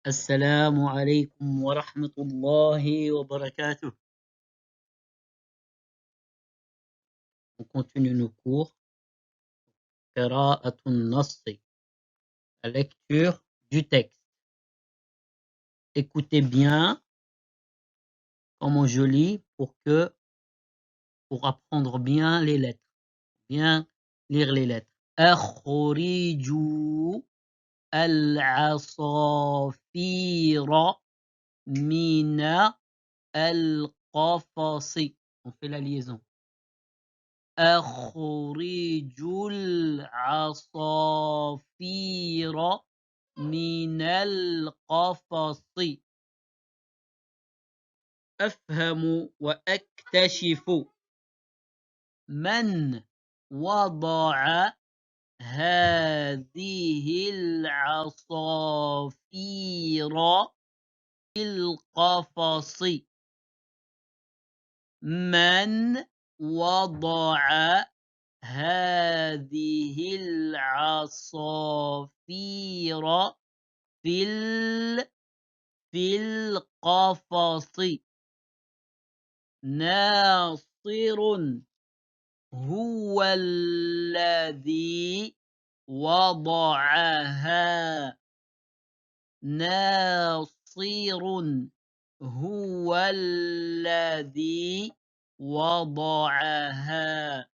Assalamu alaikum wa rahmatullahi wa barakatuh. On continue nos cours. Qira'atun Nassi, la lecture du texte. Écoutez bien comment je lis pour apprendre bien les lettres. Bien lire les lettres. Akhriju al-asafira mina al-qafasi. On fait la liaison. أخرجوا العصافير من القفص أفهم وأكتشف من وضع هذه العصافير في القفص من وضع هذه العصافير في القفص ناصر هو الذي وضعها ناصر هو الذي وضعها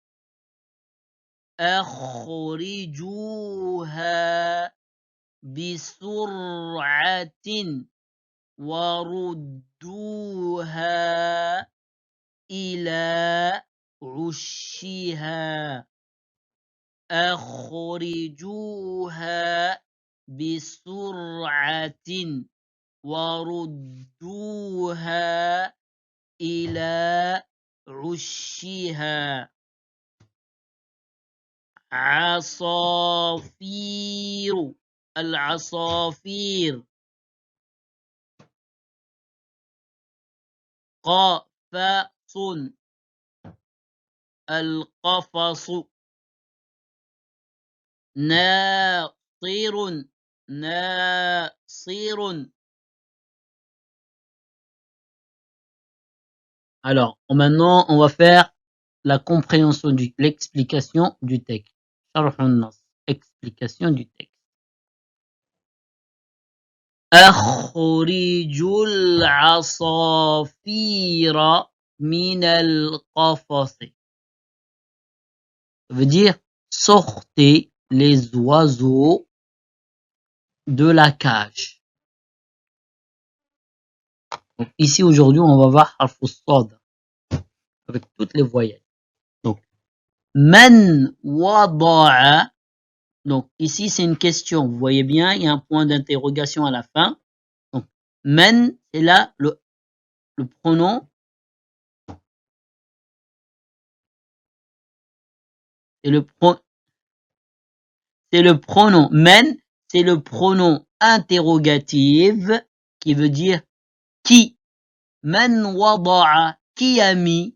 أخرجوها بسرعة وردوها إلى عشها أخرجوها بسرعة وردوها إلى عشها عصافير العصافير قفص القفص ناصر Alors, maintenant, on va faire la compréhension l'explication du texte. Explication du texte. أخرجوا العصافير من القفص. Ça veut dire sortez les oiseaux de la cage. Donc, ici aujourd'hui on va voir harf as-sad avec toutes les voyelles. Donc man wada'a. Donc ici c'est une question. Vous voyez bien, il y a un point d'interrogation à la fin. Donc man, c'est là le pronom. C'est le pronom man, c'est le pronom interrogatif qui veut dire qui. Man wada'a, qui a mis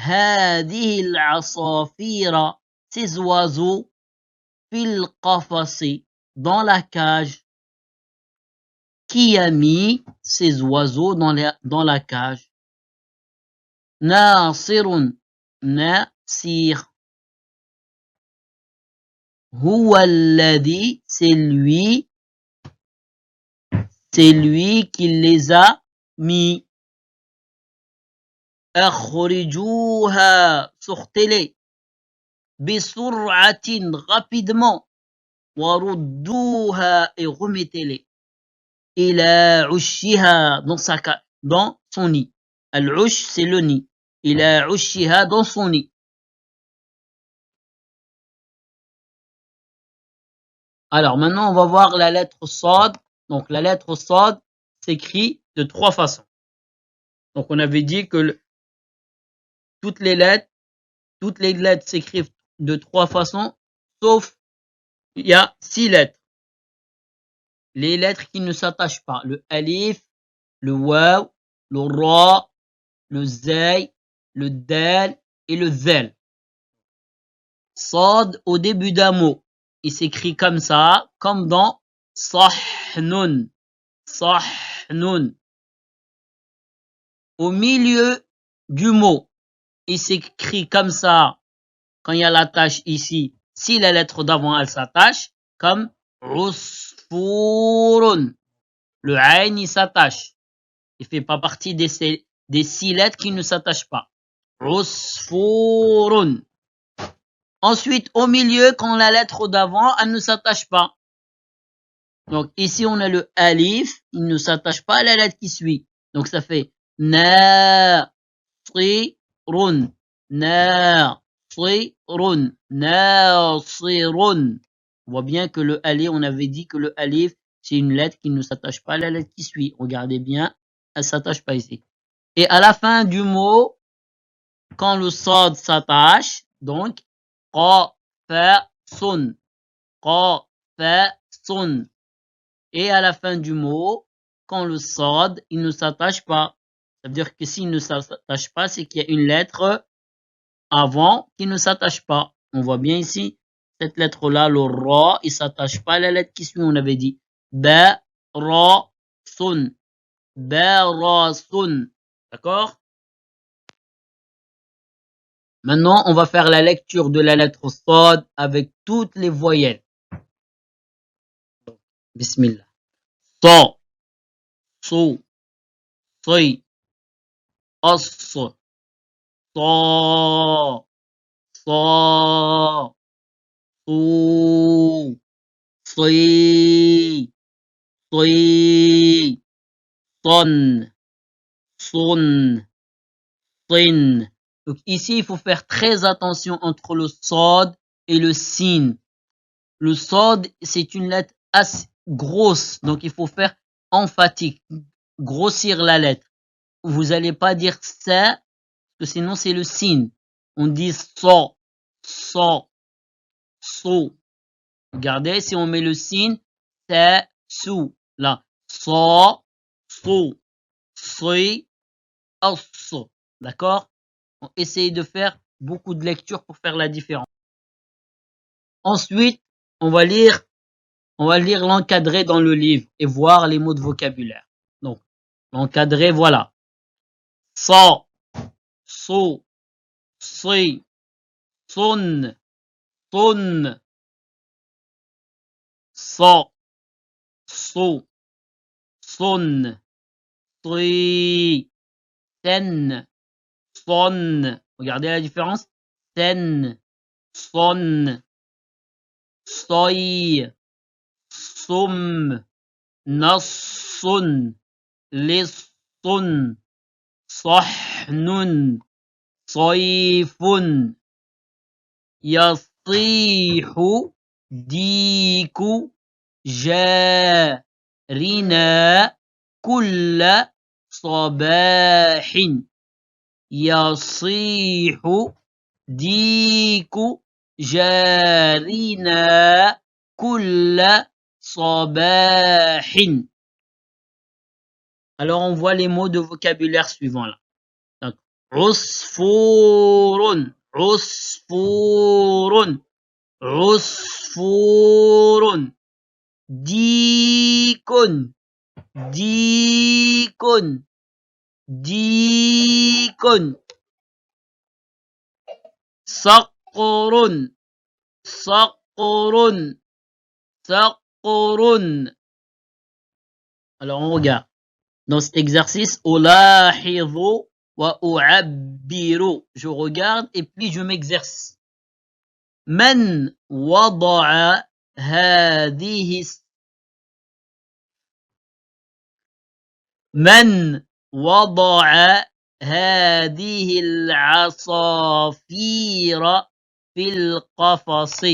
هذه العصافير, ces oiseaux, في القفص, dans la cage. Qui a mis ces oiseaux dans la cage? ناصر, ناصر. هو الذي, c'est lui qui les a mis. أخرجوها, sortez-les. بسرعة, rapidement. وردوها, et remettez-les. إلى عشها, dans son nid. Al-ush, c'est le nid. إلى عشها, dans son nid. Alors maintenant on va voir la lettre Sad. Donc la lettre Sad s'écrit de 3 façons. Donc on avait dit que toutes les lettres s'écrivent de 3 façons, sauf il y a 6 lettres. Les lettres qui ne s'attachent pas. Le alif, le waw, le ra, le zay, le dal et le zal. Sad au début d'un mot. Il s'écrit comme ça, comme dans sahnun. sahnun. Au milieu du mot, il s'écrit comme ça, quand il y a l'attache ici, si la lettre d'avant elle s'attache, comme usfurun. Le ayn il s'attache. Il fait pas partie des 6 lettres qui ne s'attachent pas. Usfurun. Ensuite, au milieu, quand la lettre d'avant, elle ne s'attache pas. Donc, ici, on a le alif, il ne s'attache pas à la lettre qui suit. Donc, ça fait nasirun, nasirun, nasirun. On voit bien que le alif, on avait dit que le alif, c'est une lettre qui ne s'attache pas à la lettre qui suit. Regardez bien, elle s'attache pas ici. Et à la fin du mot, quand le sad s'attache, donc, qafasun, qafasun. Et à la fin du mot, quand le sad, il ne s'attache pas. Ça veut dire que s'il ne s'attache pas, c'est qu'il y a une lettre avant qui ne s'attache pas. On voit bien ici, cette lettre-là, le ra, il s'attache pas à la lettre qui suit, on avait dit. Ba, ra, sun. Ba, ra, sun. D'accord? Maintenant, on va faire la lecture de la lettre sad avec toutes les voyelles. Bismillah. Sa, su, si, as, sa, sa, su, si, son, sun, sin. Donc ici, il faut faire très attention entre le sad et le sin. Le sad, c'est une lettre assez grosse, donc il faut faire emphatique, grossir la lettre. Vous allez pas dire ça, parce que sinon c'est le sin. On dit so, so, so. Regardez, si on met le sin, c'est sou. Là, so, so, si, as. D'accord? On essaye de faire beaucoup de lectures pour faire la différence. Ensuite, on va lire l'encadré dans le livre et voir les mots de vocabulaire. Donc, l'encadré, voilà. Sa, so, si, sun, sun. Sa, so, sun, si, sen, son. Regardez la différence. Sen, son, soy, sum, nassun, lissun, صحن صيف يصيح ديك جارنا كل صباح يصيح ديك جارنا كل صباح. Alors, on voit les mots de vocabulaire suivants là. Donc, عصفور, عصفور, عصفور. ديك, ديك, ديك. صقر, صقر, صقر. Alors, on regarde. Dans cet exercice, ألاحظ وأعبر. Je regarde et puis je m'exerce. من وضع هذه من وضع هذه العصافير في القفص.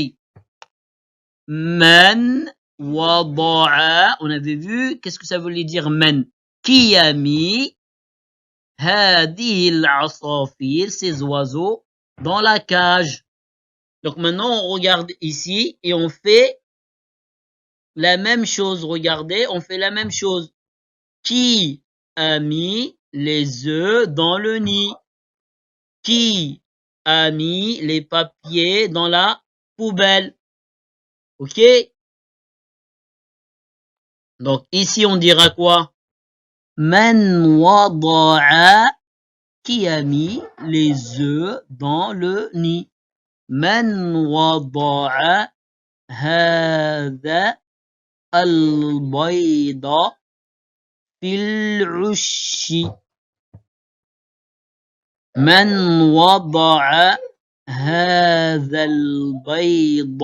من وضع, on avait vu, qu'est-ce que ça voulait dire men? Qui a mis هذه العصافير, ces oiseaux, dans la cage? Donc maintenant, on regarde ici et on fait la même chose. Regardez, on fait la même chose. Qui a mis les œufs dans le nid? Qui a mis les papiers dans la poubelle? Ok? Donc ici on dira quoi? Man wada'a, qui a mis les œufs dans le nid. Man wada'a هذا البيض في العش. من وضع هذا البيض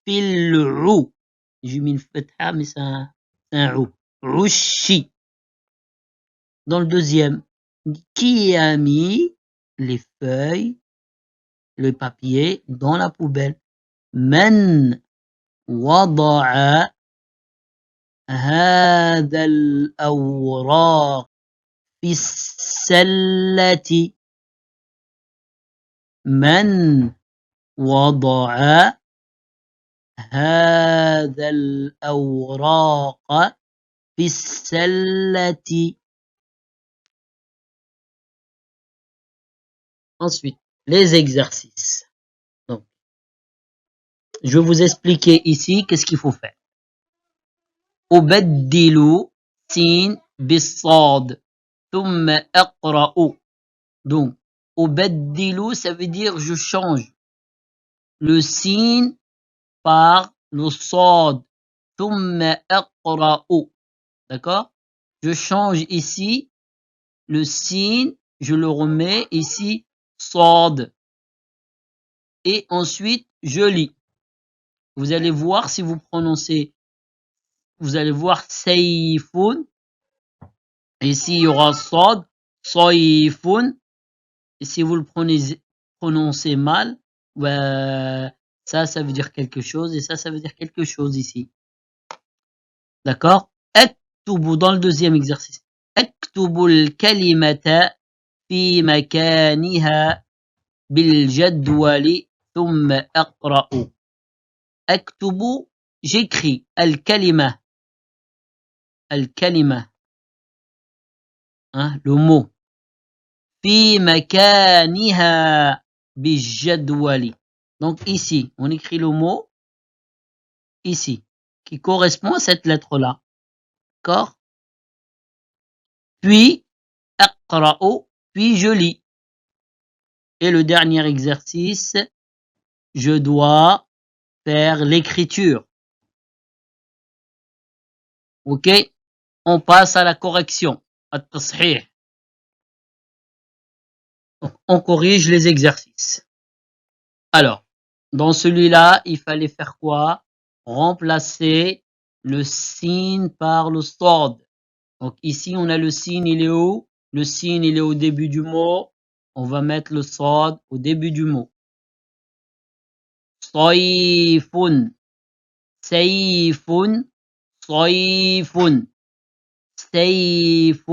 في العو. J'ai mis une fatha, mais c'est un ou. Rushi. Dans le deuxième, qui a mis les feuilles, le papier dans la poubelle? من وضع هذا الأوراق في السلة. من وضع هذا الأوراق في السلة. Ensuite, les exercices. Donc, je vais vous expliquer ici qu'est-ce qu'il faut faire. أبدل سين بالصاد ثم أقرأ. Donc, أبدل, ça veut dire je change le sin par le صاد ثم أقرأ. D'accord? Je change ici le sin, je le remets ici صاد. Et ensuite, je lis. Vous allez voir si vous prononcez, vous allez voir sayfun. Ici, il y aura صاد, sayfun. Et si vous le prononcez mal, ça veut dire quelque chose, et ça veut dire quelque chose ici. D'accord? اكتب dans le deuxième exercice. اكتب الكلمة في مكانها بالجدول ثم أقرأ. اكتب, j'écris. الكلمة, الكلمة, hein, le mot. في مكانها بالجدول. Donc ici, on écrit le mot ici, qui correspond à cette lettre-là. D'accord? Puis, أقرأ, puis je lis. Et le dernier exercice, je dois faire l'écriture. Ok? On passe à la correction. التصحيح. On corrige les exercices. Alors, dans celui-là, il fallait faire quoi? Remplacer le sin par le صاد. Donc ici, on a le sin, il est où? Le sin, il est au début du mot. On va mettre le صاد au début du mot. صيف, سيف, صيف, سيف,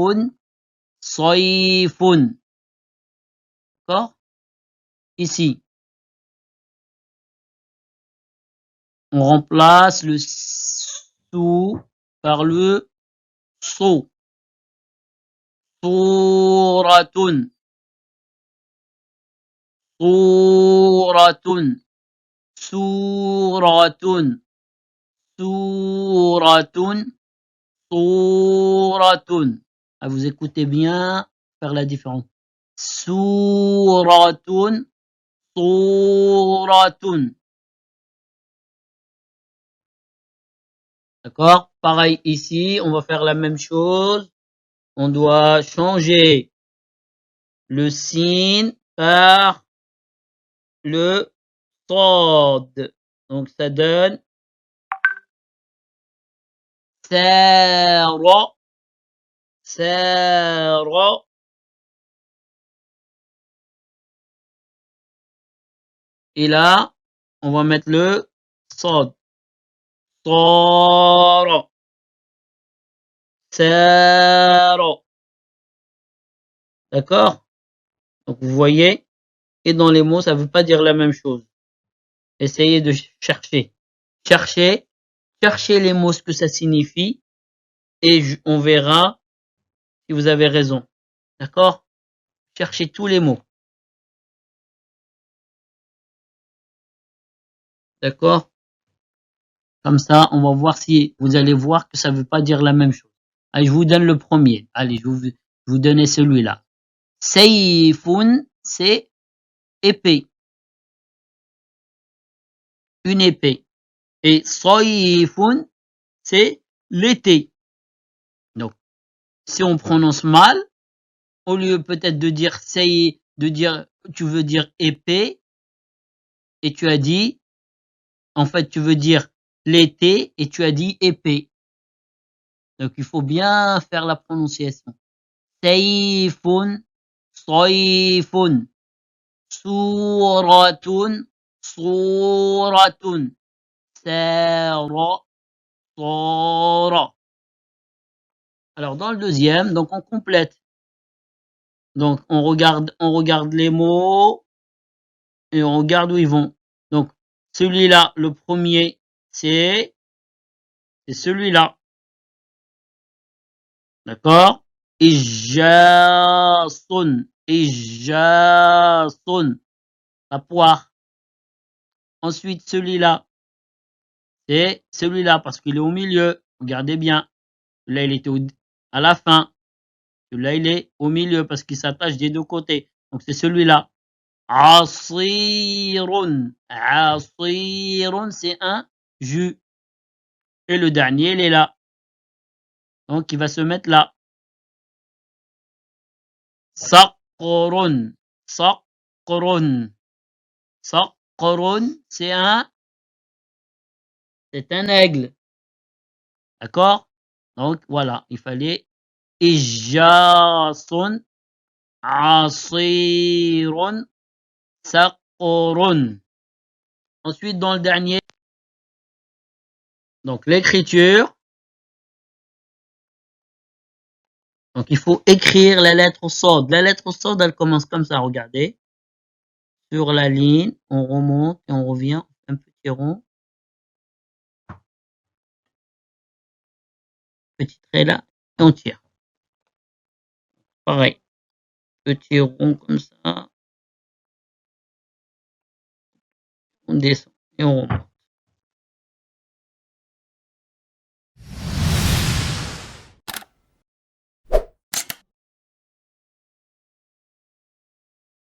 صيف. D'accord? Ici, on remplace le sou par le so. صورة, صورة, سورة, سورة, صورة. À vous écoutez bien, faire la différence. سورة, صورة. D'accord? Pareil ici, on va faire la même chose. On doit changer le sin par le صاد. Donc ça donne سار, سار. Et là, on va mettre le صاد. صار, سار. D'accord? Donc vous voyez, et dans les mots, ça ne veut pas dire la même chose. Essayez de chercher. Cherchez les mots, ce que ça signifie, et on verra si vous avez raison. D'accord? Cherchez tous les mots. D'accord? Comme ça, on va voir si vous allez voir que ça veut pas dire la même chose. Allez, je vous donne le premier. Allez, je vous donner celui-là. Sayfun, c'est épée. Une épée. Et Sayfun, c'est l'été. Donc, si on prononce mal, au lieu peut-être de dire tu veux dire épée, et tu as dit, en fait, tu veux dire l'été, et tu as dit épée. Donc, il faut bien faire la prononciation. Sayfun, Sayfun, Suratun, Suratun, Sara, Sara. Alors, dans le deuxième, donc on complète. Donc, on regarde les mots et on regarde où ils vont. Donc, celui-là, le premier, c'est celui-là. D'accord? Ijasun, Ijasun, la poire. Ensuite, celui-là, c'est celui-là parce qu'il est au milieu. Regardez bien. Là, il était à la fin. Celui-là, il est au milieu parce qu'il s'attache des deux côtés. Donc, c'est celui-là. Asirun. Asirun, c'est un jus. Et le dernier, il est là. Donc, il va se mettre là. Saqrun. Saqrun. Saqrun, c'est un aigle. D'accord? Donc, voilà. Il fallait Ijasun, Asirun, Saqrun. Ensuite, dans le dernier, donc l'écriture. Donc, il faut écrire la lettre sod. La lettre sod, elle commence comme ça, regardez. Sur la ligne, on remonte et on revient, un petit rond. Petit trait là, et on tire. Pareil. Petit rond comme ça. On descend et on remonte.